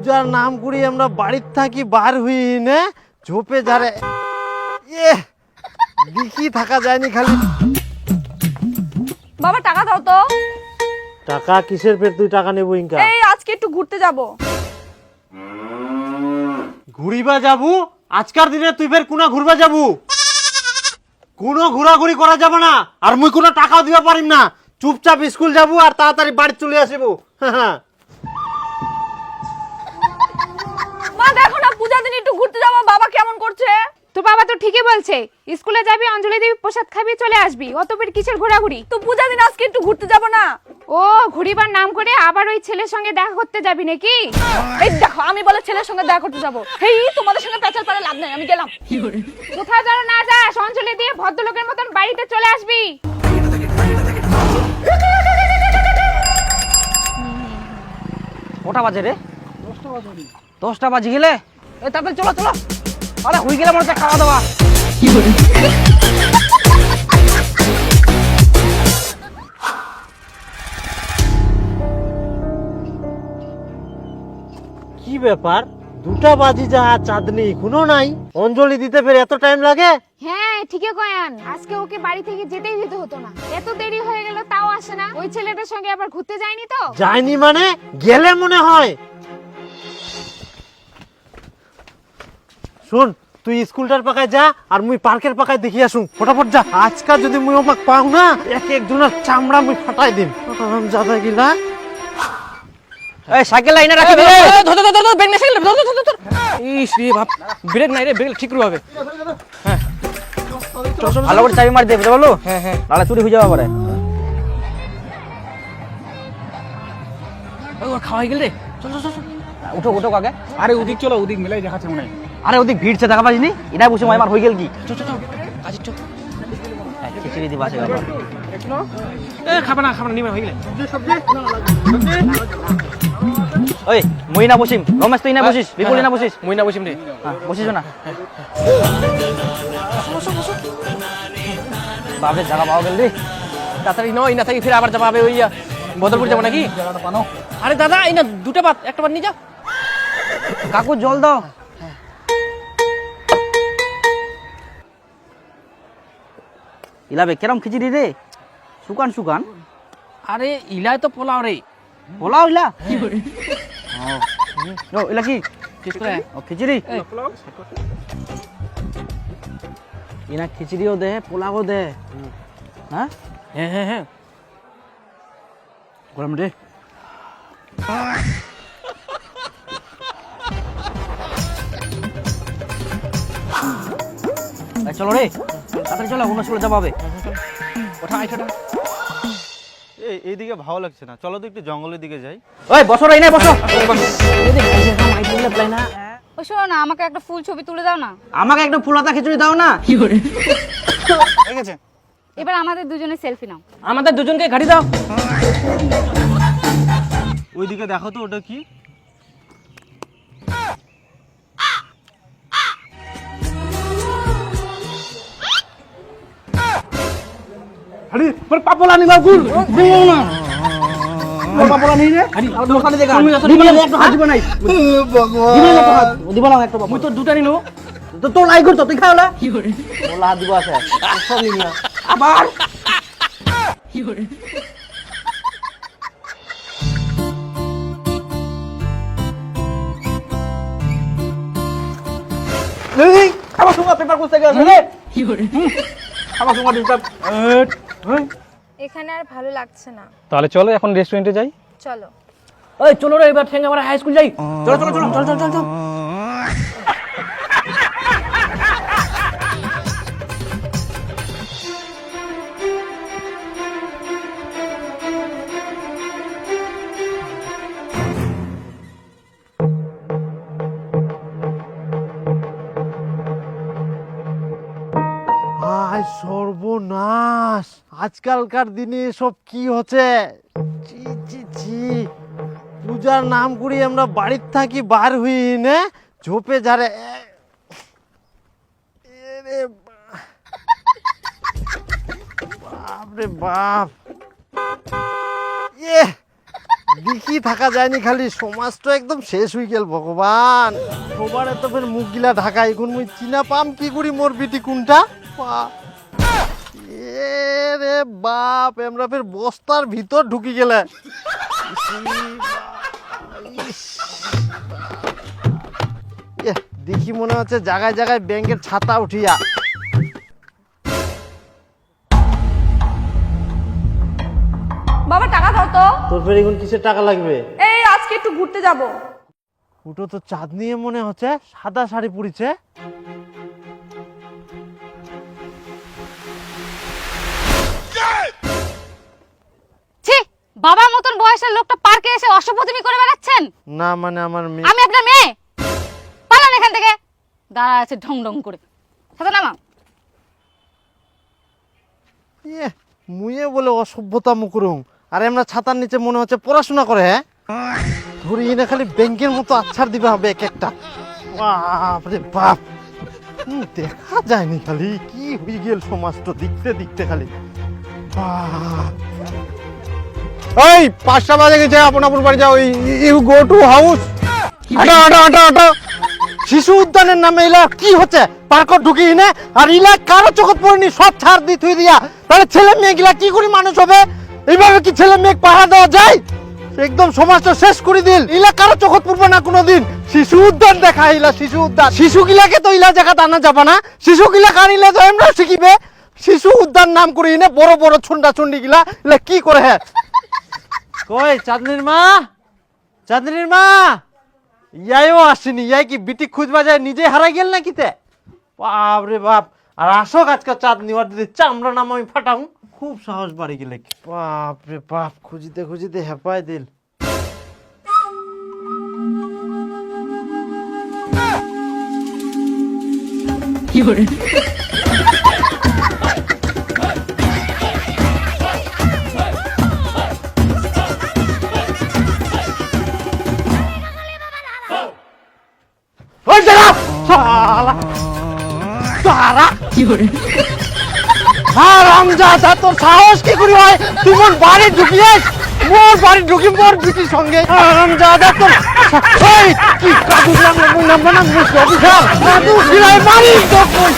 পূজার নাম করি আমরা বাড়ির থাকি বার হই না ঝোপে যারে দেখি থাকা যায়নি খালি। বাবা টাকা দাও তো। টাকা কিসের ফের তুই টাকা নেবো ইনকা? এই আজকে একটু ঘুরতে যাব। ঘুরিবা যাবো? আজকার দিনে তুই ফের কোনা ঘুরবা যাবো? কোনো ঘোরাঘুরি করা যাবে না, আর মুই কোনো টাকাও দিবা পারিম না। চুপচাপ স্কুল যাবো আর তাড়াতাড়ি বাড়ি চলে আসবো। মা দেখো না পূজা দিন একটু ঘুরতে যাবো, বাবা কেমন করছে? তো বাবা তো ঠিকই বলছে, স্কুলে যাবি, অঞ্জলি দেবী প্রসাদ খাবি, চলে আসবি। অত বের কিসের ঘোরাঘুরি? তো পূজা দিন আজকে একটু ঘুরতে যাব না? ও ঘুরিবার নাম করে আবার ওই ছেলের সঙ্গে দেখা করতে যাবি নাকি? এই দেখো আমি বলে ছেলের সঙ্গে দেখা করতে যাব। হেই তোমাদের সঙ্গে পেঁচাল পারে লাভ নাই, আমি গেলাম। কোথাও যেন না যাস, অঞ্জলি দিয়ে ভদ্রলোকের মতন বাড়িতে চলে আসবি। কটা বাজে রে? 10টা বাজে গেলে তাড়াতাড়ি চলো চলো। আরে হয়ে গেলে মনে হচ্ছে খাওয়া দাওয়া। কি ব্যাপার, 2টা বাজি যা চাঁদনি কোনো নাই, অঞ্জলি দিতে ফের এত টাইম লাগে? হ্যাঁ ঠিকই কয়ান, আজকে ওকে বাড়ি থেকে যেতেই দিতে হতো না। এত দেরি হয়ে গেল তাও আসে না। ওই ছেলেটার সঙ্গে আবার ঘুরতে যায়নি তো? যায়নি মানে গেলে মনে হয়। শোন তুই স্কুলটার পাকায় যা আর মুই পার্কের পাকায় দেখি আসুন, ফটাফট যা। আজকাল যদি মুই ওমাক পাও না এক একজনের চামড়া মুই ফাটাই দিম। জাদা গিলা এই সাইকেল লাইনে রাখি রে। ধর ধর ধর ব্রেক নাই, সাইকেল ধর ধর ধর। ইস রে বাপ, ব্রেক নাই রে, ব্রেক ঠিক করে হবে। হ্যাঁ ভালো করে চাবি মার দে, বুঝতে পারলো? হ্যাঁ হ্যাঁ। নালে চুরি হয়ে যাবে পারে। ওর খাওয়া হয়ে গেল রে, চল চল চল। উঠো উঠো আগে। আরে ওদিক চলো, ওদিক মেলাই দেখাচ্ছে মনে হয়। আরে ওদিক ভিড়ছে দেখা পাইনি, এটা বসে মার হয়ে গেল কি? চল চল চল কাজে চল। খিচুড়ি দিবা আছে বাবা। এ খাবে না নিমে হয়ে গেলে। ওই মই না বসিম, রমেশ তুই না বসিস, বিপুল না বসিস। মই না বসিম রে। হ্যাঁ বসিস না। বাপরে জায়গা পাওয়া গেল রে। তাড়াতাড়ি নয় না থাকি ফিরে আবার যাবো ওই বদলপুর যাবো নাকি? আরে দাদা এই না 2টা ভাত, একটা ভাত নিয়ে যাও। কাকু জল দাও। ইলাবে কেরম খিচুড়ি রে? শুকান শুকান। আরে ইলাই তো পোলাও রে। পোলাও ইলা? ও ইলা কি? ঠিক করে ও খিচুড়ি। এই ইনা খিচুড়িও দে, পোলাও দে। হ্যাঁ হ্যাঁ হ্যাঁ হ্যাঁ। গরম রে। চলো রে, তাড়াতাড়ি চলো, অন্য স্কুলে যাবো হবে। ওঠা আইটা। এইদিকে ভালো লাগছে না, চলো তো একটু জঙ্গলের দিকে যাই। ওই বসো রে, নাই বসো। ও শোনো না, আমাকে একটা ফুল ছবি তুলে দাও না। আমাকে একটু ফুলাতা খিচুড়ি দাও না। ঠিক আছে এবার আমাদের দুজনের সেলফি নাও। আমাদের দুজনকে গাড়ি দাও। ওইদিকে দেখো তো ওটা কি? আরে মোর পাপলা নি বাবু দিও না। মোর পাপলা নি রে। আরে আর দোকানে দেখা দিবি না, একটু হাত দিব নাই। ভগবান দিবি না, একটু হাত দিব না একটা বাবু। মুই তো 2টা নিলো। তো তোর লাই করতো, তুই খাওলা কি করে? ওলা হাত দিব আছে সব নিয়া আবার কি করে? এই খাবার সময় পেপার করতে গেছে রে। কি করে? খাবার সময় ডিস্টার্ব। এখানে আর ভালো লাগছে না, তাহলে চলো এখন রেস্টুরেন্টে যাই। চলো। ওই চলো রে, এবার ঠেঙ্গা মারা হাই স্কুল যাই। চলো চলো চলো চল চল চল চল। হায় সর্বনাশ, আজকালকার দিনে সব কি হচ্ছে? ছি ছি ছি, পূজার নাম করি আমরা বাড়ির থাকি বার হই না ঝোপে যারে বাপ রে বাপ। দেখি থাকা যায়নি, খালি সমাজ তো একদম শেষ হয়ে গেল ভগবান। সবার এত ফের মুখ গিলা ঢাকা, এখন মুই চিনা পাম কি করি মোর বিটি কোনটা। এ রে বাপ, আমরা ফের বস্তার ভিতর ঢুকি গেলে। দেখি মনে হচ্ছে জায়গায় জায়গায় ব্যাংকের ছাতা উঠিয়া। বাবা টাকা দাও তো। তোর ফের এখন কিসের টাকা লাগবে? এই আজকে একটু ঘুরতে যাব। ওটা তো চাঁদ নিয়ে মনে হচ্ছে, সাদা শাড়ি পরেছে। ছি, বাবার মতন বয়সের লোকটা পার্কে এসে অসভ্যতামি করে বেড়াচ্ছেন। না মানে আমার মেয়ে। আমি আপনার মেয়ে, পালান এখান থেকে। দাঁড়া আছে ঢং ঢং করে, সাথে নামা। মুয়ে বলে অসভ্যতা মুকরুম, আর আমরা ছাতার নিচে মনে হচ্ছে পড়াশোনা করে। হ্যাঁ ধরি না, খালি ব্যাংকের মতো আচ্ছার দিবে হবে এক একটা। বাপরে বাপ, দেখা যায়নি, খালি কি হয়ে গেল সমাজটা দেখতে দেখতে খালি। এই 5টা বাজে গেছে, আপন আপন বাড়ি যাও। You go to house. হাঁটো হাঁটো হাঁটো হাঁটো। শিশু উদ্যানের নামে ইলা কি হচ্ছে? পার্কত ঢুকি না, আর ইলা কারো চোখত পড়েনি, সব ছাড় দিয়ে থুই দিয়া। তাহলে ছেলে মেয়ে গিলা কি করে মানুষ হবে? এইভাবে কি ছেলে মেয়ে পাহারা দেওয়া যায়? একদম সমাজটা শেষ করে দিল। ইলা কারো চোখত পড়বে না কোনোদিন। শিশু উদ্যান দেখা, ইলা শিশু উদ্যান। শিশু গিলাকে তো ইলা জায়গা আনা যাবে না। শিশু গিলা কানিলে তো আমরা শিখিবে। শিশু উদ্যান নাম করে এনে বড় বড় ছুন্ডা ছুন্ডি গিলা ইলা কি করে? হ্যাঁ কই চাঁদনির মা, চাঁদনির মা ইয়াইও আসেনি। ইয়াই কি বিটি খুঁজবা যায়, নিজে হারাই গেল না কিতে? বাপ রে বাপ। আর আসো আজকে চাঁদ নিবার দিদি চামড়া নাম আমি ফাটাও। খুব সাহস বাড়ি গেলে। বাপ রে বাপ, খুঁজিতে খুঁজিতে হেপাই দিল। ওই দাঁড়া শালা, দাঁড়া কি করে? হারামজাদা, তোর সাহস কি করে হয়? তুই মোর বাড়ি ঢুকিয়েছ, মোর বাড়ি ঢুকি মোর বিটির সঙ্গে। হারামজাদা তোর, এই কি কাদু লাগলো মুই নাম্বার না মুই অফিসার কাদু ছিলাই মারি তো কই।